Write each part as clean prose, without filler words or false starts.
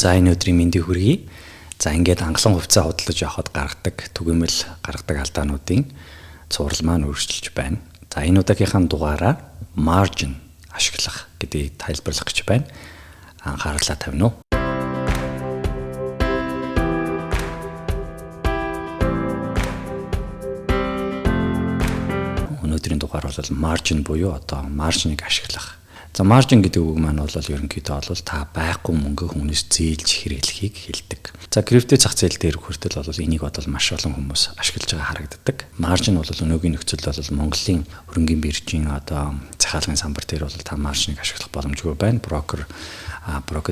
За энэ өдрийн мэндийг хүргэе. За ингээд анхлан хувьцаа худалдаж авахд гаргадаг түгээмэл гаргадаг алдаануудын цуврал маань өөрчилж байна. За энэ удаагийнхаа дугаараар margin ашиглах гэдгийг тайлбарлах гэж байна. Анхаарлаа тавина уу? Өнөөдрийн дугаар бол margin буюу одоо маржиныг ашиглах. За margin гэдэг үг маань бол ерөнхийдөө бол та байхгүй мөнгө хүнээс зээлж хэрэглэхийг хэлдэг. За крипто зах зээл дээр хүртэл бол энийг бодвол маш олон хүмүүс ашиглаж байгаа харагддаг. Margin бол өнөөгийн нөхцөлд бол Монголын хөрөнгөний биржийн одоо захиалгын самбар дээр бол та маржиныг ашиглах боломжгүй байна. Брокер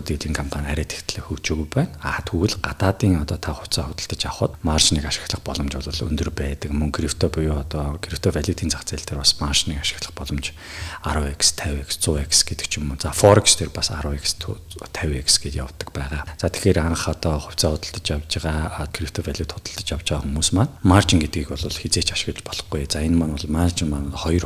дилинг компани арай тэгтлээ хөгжөөгүй байна. Тэгвэл гадаадын одоо та хувьцаа худалдаж авахд маржиныг ашиглах боломж бол өндөр байдаг. Мөн крипто буюу одоо крипто валютын зах зээл дээр бас маржиныг ашиглах боломж 10x, 50x, 100x гэдэг ч юм уу. За forex дээр бас 10x, 50x гэж явдаг байгаа. За тэгэхээр анх одоо хувьцаа худалдаж авж байгаа крипто валют худалдаж авж байгаа хүмүүс маань маржин гэдгийг бол хизээч ашиглаж болохгүй. За энэ маань бол маржин маань хоёр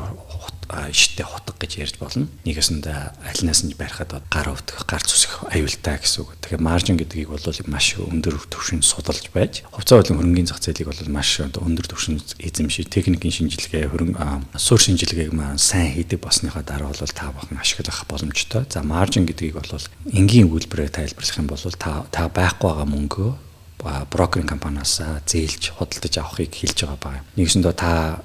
иштэй хутга гэж ярьж болно. Нэгэсэнд алинаас нь барихад гар өвдөх, гар зүсэх аюултай гэсэн үг. Тэгэхээр маржин гэдгийг бол маш өндөр түвшинд судалж байж, хувьцаа хуулийн хөрөнгөний зах зээлийг бол маш өндөр түвшинд эзэмшиж, техникийн шинжилгээ, суурь шинжилгээг маань сайн хийдэг болсныхаа дараа бол та бүхэн ашиглах боломжтой. За маржин гэдгийг бол энгийн өгүүлбэрээр тайлбарлах юм бол та байхгүй байгаа мөнгөө брокеринг компаниас зээлж худалдаж авахыг хэлж байгаа байна. Нэгсэндээ та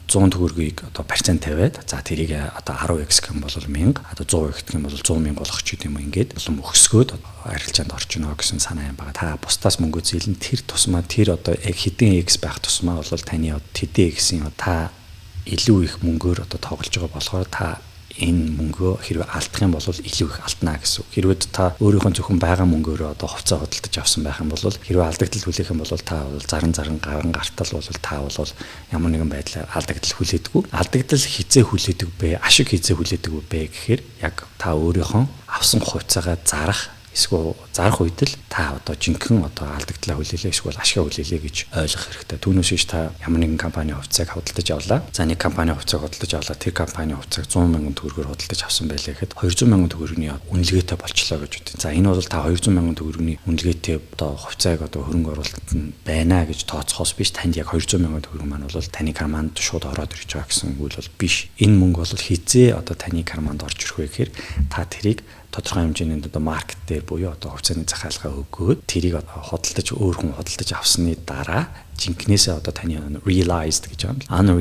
100 төгрөгийг одоо процент тавиад за тэрийг одоо 10x гэх юм бол 1000, одоо 100x гэх юм бол 100,000 болгох ч гэдэм юм ингээд болон өгсгөөд арилжаанд орчихно гэсэн санаа юм байна. Та бусдаас мөнгө зээлэн тэр тусмаа тэр одоо хэдэн x байх тусмаа бол таны тэдэн x-ийн та илүү их мөнгөөр одоо тоглож байгаа болохоор та энэ мөнгөө хэрвээ алдах юм бол илүү их алдна гэсэн үг. Хэрвээ та өөрийнхөө зөвхөн байгаа мөнгөөрөө одоо хувьцаа худалдаж авсан байх юм бол хэрвээ алдагдал хүлээх юм бол та бол заран гарan гартал бол та бол ямар нэгэн байдлаар алдагдал хүлээдэггүй. Алдагдал хизээ хүлээдэг бэ, ашиг хизээ хүлээдэг вэ гэхээр яг та өөрийнхөө авсан хувьцаагаа эсвэл зарах үед л та одоо жинхэнэ одоо алдагдлаа хүлээлээ эсвэл ашгаа хүлээлээ гэж ойлгох хэрэгтэй. Түүнээс биш та ямар нэгэн компани хувьцааг худалдаж авлаа. За нэг компани хувьцааг худалдаж авлаа. Тэр компани хувьцааг 100,000 төгрөгөөр худалдаж авсан байлаа гэхэд 200,000 төгрөгийн үнэлгээтэй болчлоо гэж үтэн. За энэ бол та 200,000 төгрөгийн үнэлгээтэй одоо хувьцааг одоо хөрөнгө оруулалтанд байна гэж тооцохоос биш танд яг 200,000 төгрөг маань бол таны карманд шууд ороод ирж байгаа гэсэн үг бол биш. Энэ мөнгө бол хизээ одоо таны карманд орж ирэх вэ гэхээр та тэрийг тодорхой хэмжээнд одоо маркет дээр буюу одоо хувьцааны захиалгаа өгөөд тэрийг худалдаж өөр хүн худалдаж авсны дараа жинкнээсээ одоо таны realized гэж байна.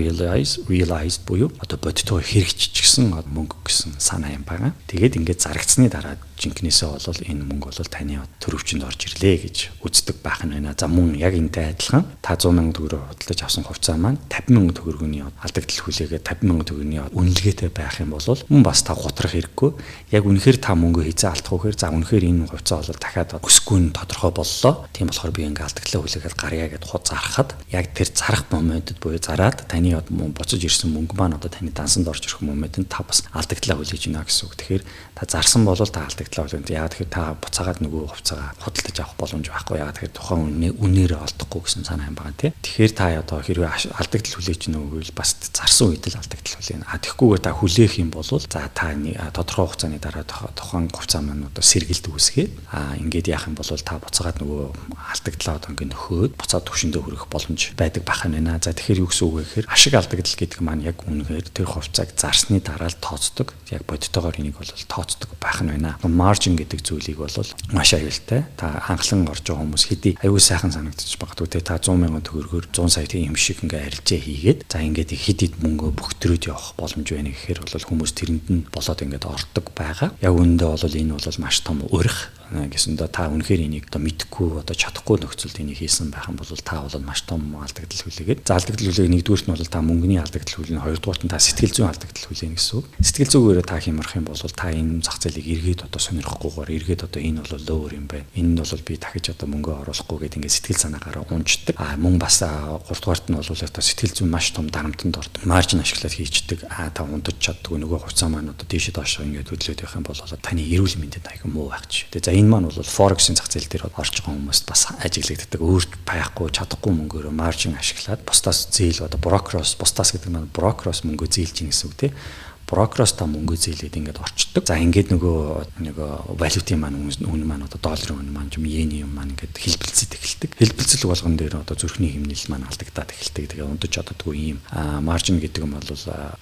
Realized буюу одоо бодиттой хэрэгжчихсэн мөнгө гэсэн санаа юм байна. Тэгээд ингээд зарагдсны дараа жинкнээсээ бол энэ мөнгө бол таны төрөвчөнд орж ирлээ гэж үздэг байх нь байна. За мөн яг энтэй адилхан та 100,000 төгрөөр худалдаж авсан хувьцаа маань 50,000 төгрөгийн алдагдал хүлээгээд 50,000 төгрөгийн үнэлгээтэй байх юм бол мөн бас та гутрах хэрэггүй. Яг үнэхээр та мөнгө хизээ алдах уу гэхээр за үнэхээр энэ хувьцаа бол дахиад өсөхгүй нь тодорхой боллоо. Тийм болохоор би ингээд алдагдлаа хүлээгээд гарьяа гэд зарахад яг тэр зарах моментод буюу зараад таны буцаж ирсэн мөнгө маань одоо таны дансанд орж ирэх моментод та бас алдагдлаа хүлээж гинэ гэсэн үг. Тэгэхээр та зарсан бол та алдагдлаа хүлээнэ. Яг тэгэхээр та буцаагаад нөгөө хувьцаагаа худалдаж авах боломж байхгүй. Яг тэгэхээр тухайн үнээр олдохгүй гэсэн санаа юм байна тий. Тэгэхээр та одоо хэрвээ алдагдал хүлээж гинэ үгүй бас зарсан үед л алдагдал хүлээнэ. Тэгэхгүйгээр та хүлээх юм бол за та тодорхой хугацааны дараа тухайн хувьцаа маань одоо сэргэлт үүсгээд ингээд яах юм бол та буцаагаад нөгөө алдагдлаа одоо ингээд нөхөөд буцаад төвшөндөө хүрэх боломж байдаг байх нь байна. За тэгэхээр юу гэсэн үг вэ гэхээр ашиг алдагдал гэдэг маань яг үнэхээр тэр хувьцааг зарсны дараа л тооцдог. Яг бодитойгоор энийг бол тооцдог байх нь байна. Margin гэдэг зүйлийг бол маш аюултай. Та анхлан орж байгаа хүмүүс хэдий аюул сайхан санагдчих багтгүй те та 100,000 төгрөгөөр 100 сая тийм шиг ингээ арилжаа хийгээд за ингээд хэд мөнгө бөхтрөөд явах боломж байна гэхээр бол хүмүүс тэрэнд нь болоод ингээд ордог байгаа. Яг үүндээ бол энэ бол маш том урих гэсэндээ та үнэхээр энийг одоо мэдхгүй одоо чадахгүй нөхцөлд энийг хийсэн байх юм бол та бол маш том алдагдал хүлээгээд за алдагдал хүлээг нэгдүгüүрт нь бол та мөнгөний алдагдал хүлээн хоёрдугаарт нь та сэтгэл зүйн алдагдал хүлээн гэсэн үг. Сэтгэл зүгээрээ та хямрах юм бол та энэ зах зээлийг эргээд одоо сонирхохгүйгээр эргээд одоо энэ бол лөөр юм байна. Энэ нь бол би дахиж одоо мөнгө оруулахгүй гэдэг ингээд сэтгэл санаагаараа унждаг. Мөн бас гуравдугаарт нь бол одоо сэтгэл зүйн маш том дарамтанд ордог. Маржин ашиглаад хийчдэг. Та ундаж чаддгүй нөгөө хувьцаа маань одоо дээшээ доошоо ингээд хөдлөөд явах юм бол таны эрүүл мэндэд аягүй муу байх ч. Тэгээ энэ маань бол forex-ийн зах зээл дээр орж байгаа хүмүүст бас ажиглагддаг. Өөрт байхгүй чадахгүй мөнгөөрөө маржин ашиглаад бусдаас зээл одоо бусдаас гэдэг нь брокероос мөнгө зээлж ийн гэсэн үг тий. брокероос та мөнгө зээлээд ингээд орчдөг. За ингээд нөгөө валютын маань үн маань одоо долларын үн маань юм йений юм маань ингээд хэлбэлцэж эхэлдэг. Хэлбэлцэл болгон дээр одоо зүрхний хэмнэл маань алдагдаад эхэлдэг. Тэгээ ундаж ододгүй ийм маржин гэдэг юм бол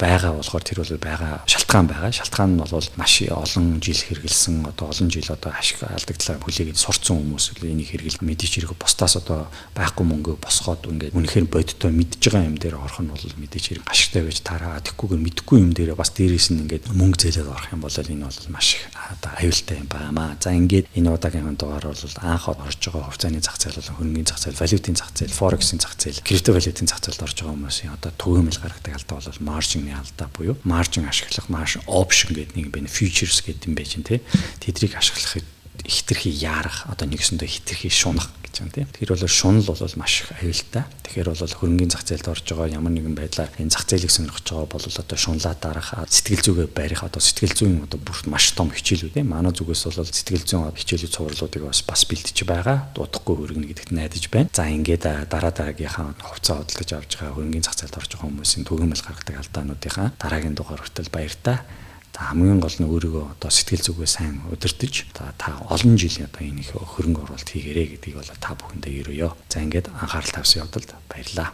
байгаа болохоор тэр бол байгаа шалтгаан байгаа. Шалтгаан нь бол маш олон жил хэрэгэлсэн одоо олон жил одоо ашиг алдагдлаа хүлээгээд сурцсан хүмүүс энийг хэрэгэл мэдээж хэрэг бусдаас одоо байхгүй мөнгө босгоод ингээд үнэхээр бодиттой мэдж байгаа юм дээр орох нь бол мэдээж хэрэг ашигтай байж тараа тэгхгүйгээр мэдхгүй юм дээр бас дээрээс нь ингээд мөнгө зээлээд орох юм бол энэ бол маш одоо аюултай юм байна. За ингээд энэ удаагийн дугаар бол анх орж байгаа хувьцааны зах зээл болон хөрөнгөний зах зээл, валютын зах зээл, форексийн зах зээл, криптовалютын зах зээлд орж байгаа хүмүүсийн одоо төгөөмөл гаргадаг алдаа бол маржинны алдаа буюу маржин ашиглах, маржин опшн гэдэг нэг байна, фьючерс гэдэг юм байж чинь тий. Тэдрийг ашиглах хитрхи яарах одоо нэгсэндээ хитрхи шунах гэж юм тийм. Тэгэхээр бол шунал бол маш их аюултай. Тэгэхээр бол хөрөнгөний зах зээлд орж байгаа ямар нэгэн байдлаар энэ зах зээлийг сонирхож байгаа бол одоо шунлаа дарах, сэтгэл зүгээ барих одоо сэтгэл зүйн одоо бүр маш том хичээлүүд тийм. Манай зүгээс бол сэтгэл зүйн хичээлийн цувралуудыг бас бэлтэж байгаа. Дуудахгүй хөргөнө гэдэгт найдаж байна. За ингээд дараагийнхаа хувьцаа хөдөлж авч байгаа хөрөнгөний зах зээлд орж байгаа хүмүүсийн төгөөмөл гаргадаг алдаануудынхаа дараагийн дугаар хүртэл баяртай. Хамгийн гол нь өөрийгөө одоо сэтгэл зүгээ сайн удирдах та олон жилийн одоо энэ их хөрөнгө оруулалт хийгэрэй гэдгийг бол та бүхэндээ ерөөё. За ингээд анхаарал тавьсан явдалд баярлалаа.